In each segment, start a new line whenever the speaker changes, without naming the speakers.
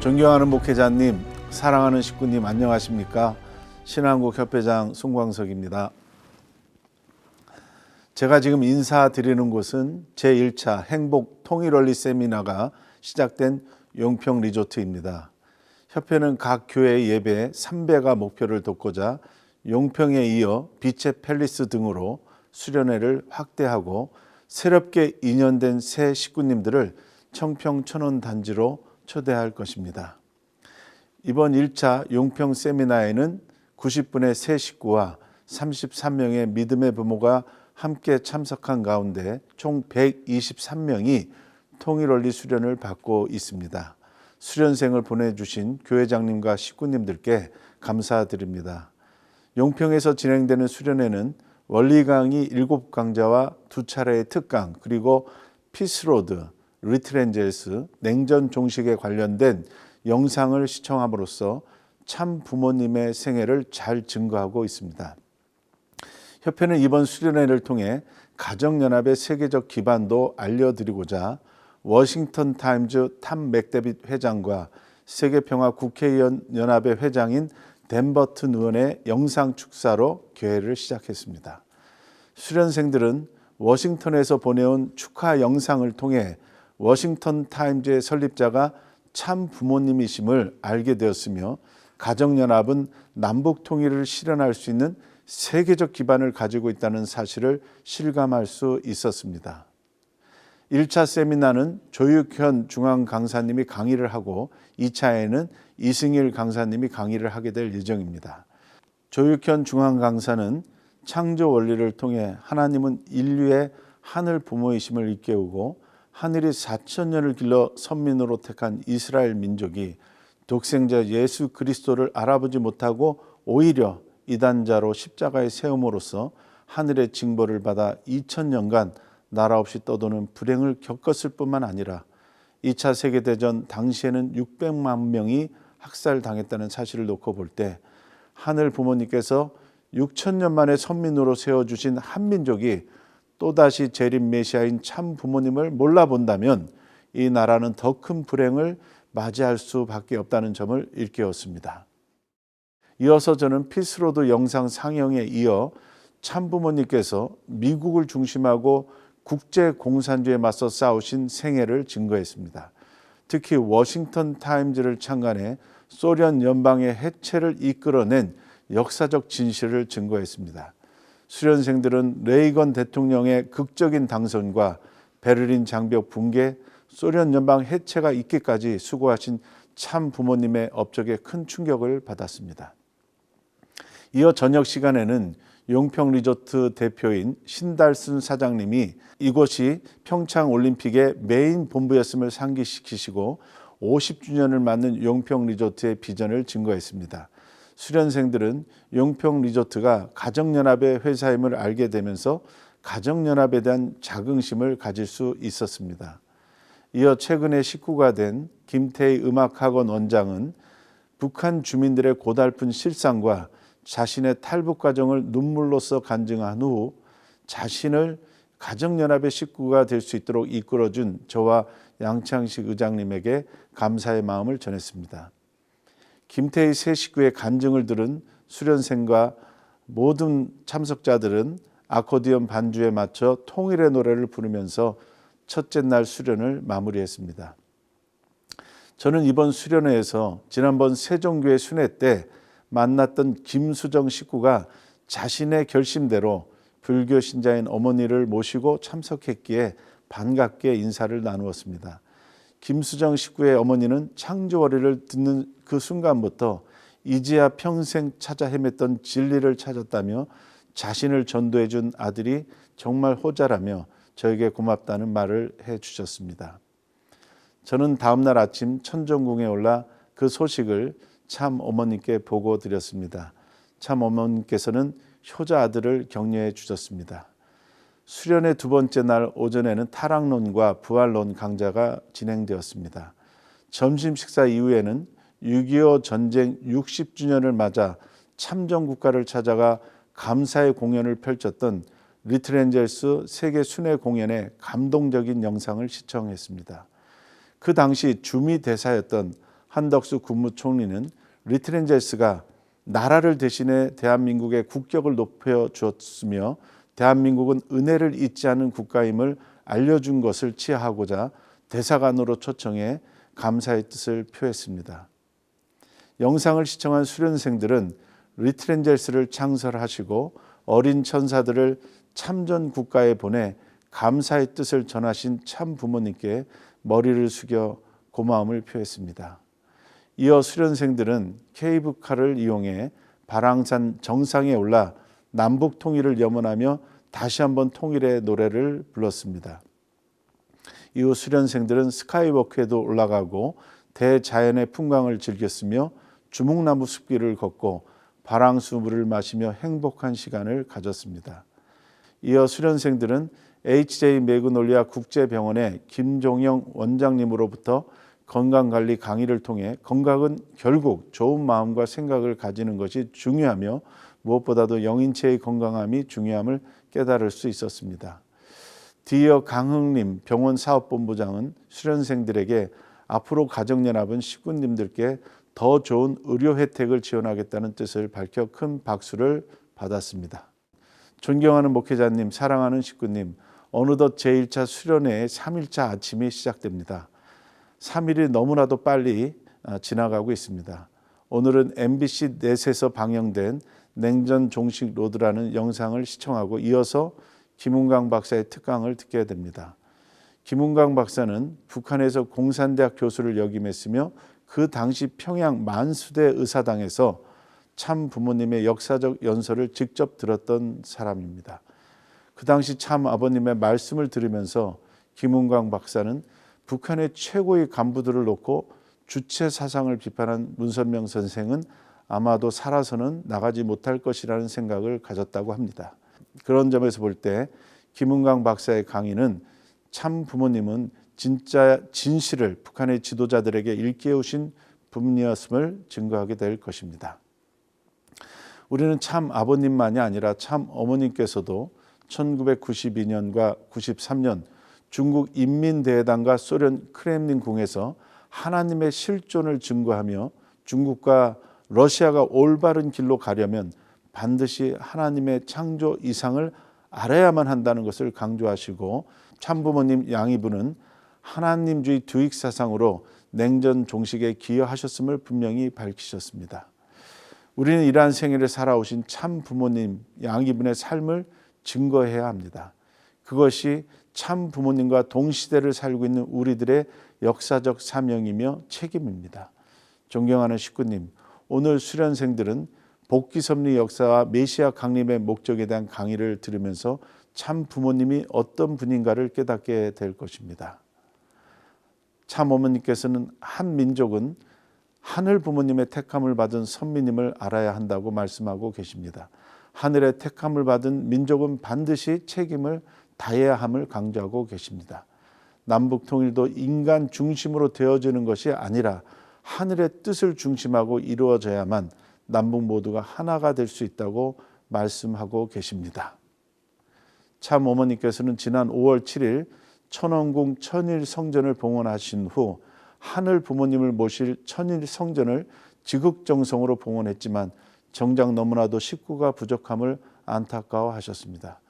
존경하는 목회자님, 사랑하는 식구님 안녕하십니까? 신한국 협회장 송광석입니다. 제가 지금 인사드리는 곳은 제1차 행복 통일원리 세미나가 시작된 용평 리조트입니다. 협회는 각 교회 예배 3배가 목표를 돕고자 용평에 이어 빛의 팰리스 등으로 수련회를 확대하고 새롭게 인연된 새 식구님들을 청평 천원 단지로 초대할 것입니다. 이번 1차 용평 세미나에는 90분의 새 식구와 33명의 믿음의 부모가 함께 참석한 가운데 총 123명이 통일원리 수련을 받고 있습니다. 수련생을 보내주신 교회장님과 식구님들께 감사드립니다. 용평에서 진행되는 수련회는 원리 강의 7강좌와 2차례의 특강, 그리고 피스로드, 리트렌젤스, 냉전 종식에 관련된 영상을 시청함으로써 참 부모님의 생애를 잘 증거하고 있습니다. 협회는 이번 수련회를 통해 가정연합의 세계적 기반도 알려드리고자 워싱턴 타임즈 탐 맥데빗 회장과 세계평화 국회의원 연합의 회장인 댄 버튼 의원의 영상 축사로 교회를 시작했습니다. 수련생들은 워싱턴에서 보내온 축하 영상을 통해 워싱턴 타임즈의 설립자가 참 부모님이심을 알게 되었으며 가정연합은 남북 통일을 실현할 수 있는 세계적 기반을 가지고 있다는 사실을 실감할 수 있었습니다. 1차 세미나는 조육현 중앙 강사님이 강의를 하고 2차에는 이승일 강사님이 강의를 하게 될 예정입니다. 조육현 중앙 강사는 창조 원리를 통해 하나님은 인류의 하늘 부모이심을 일깨우고 하늘이 4,000년을 길러 선민으로 택한 이스라엘 민족이 독생자 예수 그리스도를 알아보지 못하고 오히려 이단자로 십자가에 세움으로써 하늘의 징벌을 받아 2000년간 나라 없이 떠도는 불행을 겪었을 뿐만 아니라 2차 세계대전 당시에는 600만 명이 학살당했다는 사실을 놓고 볼 때 하늘 부모님께서 6,000년 만에 선민으로 세워주신 한민족이 또다시 재림 메시아인 참 부모님을 몰라본다면 이 나라는 더 큰 불행을 맞이할 수밖에 없다는 점을 일깨웠습니다. 이어서 저는 피스로드 영상 상영에 이어 참 부모님께서 미국을 중심하고 국제 공산주의에 맞서 싸우신 생애를 증거했습니다. 특히 워싱턴 타임즈를 창간해 소련 연방의 해체를 이끌어낸 역사적 진실을 증거했습니다. 수련생들은 레이건 대통령의 극적인 당선과 베를린 장벽 붕괴, 소련 연방 해체가 있기까지 수고하신 참 부모님의 업적에 큰 충격을 받았습니다. 이어 저녁 시간에는 용평 리조트 대표인 신달순 사장님이 이곳이 평창 올림픽의 메인 본부였음을 상기시키시고 50주년을 맞는 용평 리조트의 비전을 증거했습니다. 수련생들은 용평 리조트가 가정연합의 회사임을 알게 되면서 가정연합에 대한 자긍심을 가질 수 있었습니다. 이어 최근에 식구가 된 김태희 음악학원 원장은 북한 주민들의 고달픈 실상과 자신의 탈북 과정을 눈물로써 간증한 후 자신을 가정연합의 식구가 될 수 있도록 이끌어준 저와 양창식 의장님에게 감사의 마음을 전했습니다. 김태희 새 식구의 간증을 들은 수련생과 모든 참석자들은 아코디언 반주에 맞춰 통일의 노래를 부르면서 첫째 날 수련을 마무리했습니다. 저는 이번 수련회에서 지난번 세종교회 순회 때 만났던 김수정 식구가 자신의 결심대로 불교 신자인 어머니를 모시고 참석했기에 반갑게 인사를 나누었습니다. 김수정 식구의 어머니는 창조원리를 듣는 그 순간부터 이제야 평생 찾아 헤맸던 진리를 찾았다며 자신을 전도해 준 아들이 정말 호자라며 저에게 고맙다는 말을 해주셨습니다. 저는 다음 날 아침 천정궁에 올라 그 소식을 참 어머니께 보고 드렸습니다. 참 어머니께서는 효자 아들을 격려해 주셨습니다. 수련의 두 번째 날 오전에는 타락론과 부활론 강좌가 진행되었습니다. 점심 식사 이후에는 6.25 전쟁 60주년을 맞아 참전국가를 찾아가 감사의 공연을 펼쳤던 리트렌젤스 세계 순회 공연의 감동적인 영상을 시청했습니다. 그 당시 주미 대사였던 한덕수 국무총리는 리트렌젤스가 나라를 대신해 대한민국의 국격을 높여주었으며 대한민국은 은혜를 잊지 않은 국가임을 알려준 것을 치하하고자 대사관으로 초청해 감사의 뜻을 표했습니다. 영상을 시청한 수련생들은 리트렌젤스를 창설하시고 어린 천사들을 참전 국가에 보내 감사의 뜻을 전하신 참 부모님께 머리를 숙여 고마움을 표했습니다. 이어 수련생들은 케이블카를 이용해 발왕산 정상에 올라 남북 통일을 염원하며 다시 한번 통일의 노래를 불렀습니다. 이후 수련생들은 스카이워크에도 올라가고 대자연의 풍광을 즐겼으며 주목나무 숲길을 걷고 발왕수물을 마시며 행복한 시간을 가졌습니다. 이어 수련생들은 HJ 매그놀리아 국제병원의 김종영 원장님으로부터 건강관리 강의를 통해 건강은 결국 좋은 마음과 생각을 가지는 것이 중요하며 무엇보다도 영인체의 건강함이 중요함을 깨달을 수 있었습니다. 뒤이어 강흥림 병원사업본부장은 수련생들에게 앞으로 가정연합은 식구님들께 더 좋은 의료 혜택을 지원하겠다는 뜻을 밝혀 큰 박수를 받았습니다. 존경하는 목회자님, 사랑하는 식구님, 어느덧 제1차 수련회의 3일차 아침이 시작됩니다. 3일이 너무나도 빨리 지나가고 있습니다. 오늘은 MBC 넷에서 방영된 냉전 종식 로드라는 영상을 시청하고 이어서 김은강 박사의 특강을 듣게 됩니다. 김은강 박사는 북한에서 공산대학 교수를 역임했으며 그 당시 평양 만수대 의사당에서 참 부모님의 역사적 연설을 직접 들었던 사람입니다. 그 당시 참 아버님의 말씀을 들으면서 김은강 박사는 북한의 최고의 간부들을 놓고 주체 사상을 비판한 문선명 선생은 아마도 살아서는 나가지 못할 것이라는 생각을 가졌다고 합니다. 그런 점에서 볼 때 김은강 박사의 강의는 참 부모님은 진짜 진실을 북한의 지도자들에게 일깨우신 분이었음을 증거하게 될 것입니다. 우리는 참 아버님만이 아니라 참 어머님께서도 1992년과 93년 중국 인민대회당과 소련 크렘린궁에서 하나님의 실존을 증거하며 중국과 러시아가 올바른 길로 가려면 반드시 하나님의 창조 이상을 알아야만 한다는 것을 강조하시고 참부모님 양이부는 하나님주의 두익 사상으로 냉전 종식에 기여하셨음을 분명히 밝히셨습니다. 우리는 이러한 생애를 살아오신 참 부모님 양이분의 삶을 증거해야 합니다. 그것이 참 부모님과 동시대를 살고 있는 우리들의 역사적 사명이며 책임입니다. 존경하는 식구님, 오늘 수련생들은 복귀 섭리 역사와 메시아 강림의 목적에 대한 강의를 들으면서 참 부모님이 어떤 분인가를 깨닫게 될 것입니다. 참 어머니께서는 한 민족은 하늘 부모님의 택함을 받은 선민임을 알아야 한다고 말씀하고 계십니다. 하늘의 택함을 받은 민족은 반드시 책임을 다해야 함을 강조하고 계십니다. 남북 통일도 인간 중심으로 되어지는 것이 아니라 하늘의 뜻을 중심하고 이루어져야만 남북 모두가 하나가 될 수 있다고 말씀하고 계십니다. 참 어머니께서는 지난 5월 7일 천원궁 천일 성전을 봉헌하신 후 하늘 부모님을 모실 천일 성전을 지극정성으로 봉헌했지만 정작 너무나도 식구가 부족함을 안타까워하셨습니다.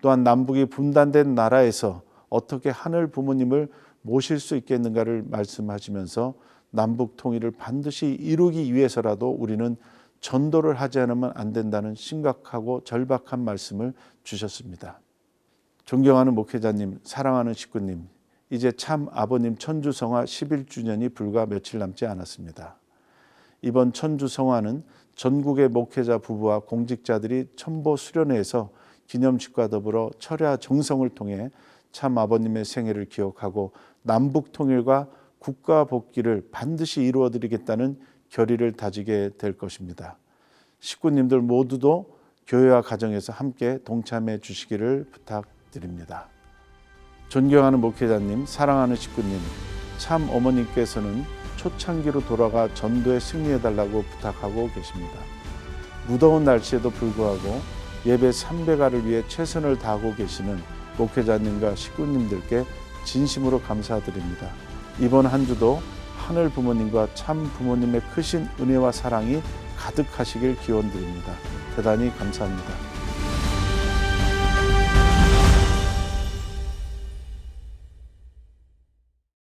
또한 남북이 분단된 나라에서 어떻게 하늘 부모님을 모실 수 있겠는가를 말씀하시면서 남북 통일을 반드시 이루기 위해서라도 우리는 전도를 하지 않으면 안 된다는 심각하고 절박한 말씀을 주셨습니다. 존경하는 목회자님, 사랑하는 식구님, 이제 참 아버님 천주성화 11주년이 불과 며칠 남지 않았습니다. 이번 천주성화는 전국의 목회자 부부와 공직자들이 첨보 수련회에서 기념식과 더불어 철야 정성을 통해 참 아버님의 생애를 기억하고 남북 통일과 국가 복귀를 반드시 이루어드리겠다는 결의를 다지게 될 것입니다. 식구님들 모두도 교회와 가정에서 함께 동참해 주시기를 부탁드립니다. 존경하는 목회자님, 사랑하는 식구님, 참 어머님께서는 초창기로 돌아가 전도에 승리해달라고 부탁하고 계십니다. 무더운 날씨에도 불구하고 예배 300알을 위해 최선을 다하고 계시는 목회자님과 식구님들께 진심으로 감사드립니다. 이번 한 주도 하늘 부모님과 참 부모님의 크신 은혜와 사랑이 가득하시길 기원드립니다. 대단히 감사합니다.